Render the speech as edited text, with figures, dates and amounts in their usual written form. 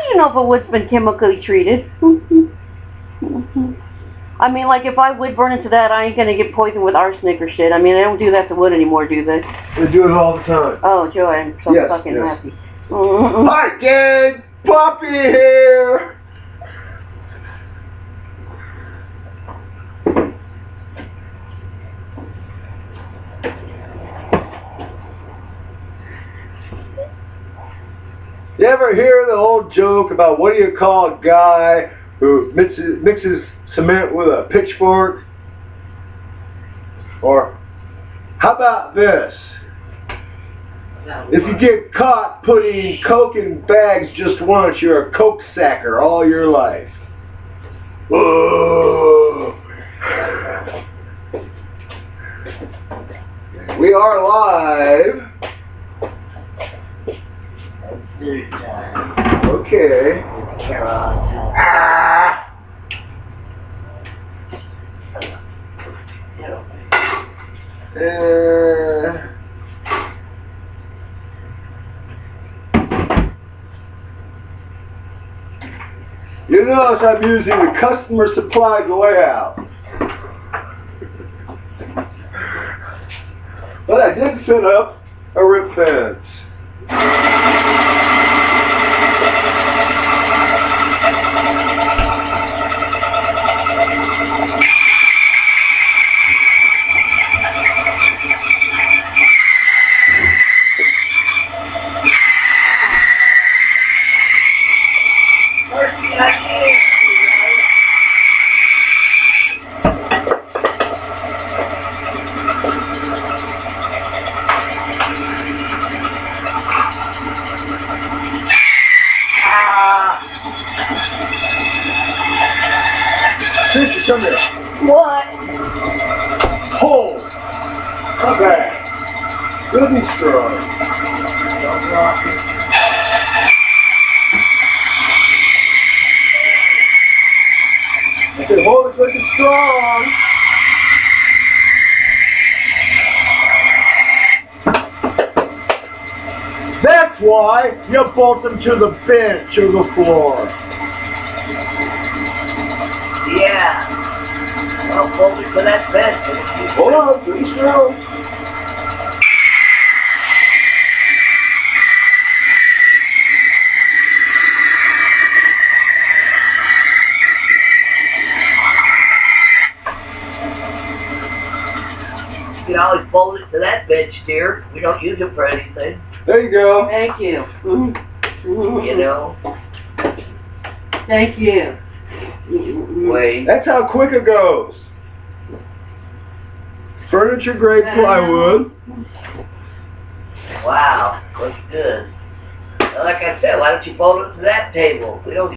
do you know if a wood's been chemically treated? I mean, like, if I would burn into that, I ain't gonna get poisoned with arsenic or shit. I mean, they don't do that to wood anymore, do they? They do it all the time. Oh, joy, I'm so fucking happy. Hi, gang! Poppy here! You ever hear the old joke about what do you call a guy who mixes cement with a pitchfork? Or how about this? If you get caught putting coke in bags just once, you're a coke sacker all your life. Whoa. We are live. Okay. Ah. You notice I'm using the customer supplied layout. But I did set up a rip fence. Tricia, come here. What? Hold. Come back. It'll be strong. Don't rock it. I said, hold it so it's strong. That's why you bolt them to the bench or the floor. Yeah. Well, bolt it to that bench. Hold on, pretty strong. You can always bolt it to that bench, dear. We don't use it for anything. There you go. Thank you. You know? Thank you. Wait. That's how quick it goes. Furniture grade plywood. Wow. Looks good. Well, like I said, why don't you bolt it to that table? We don't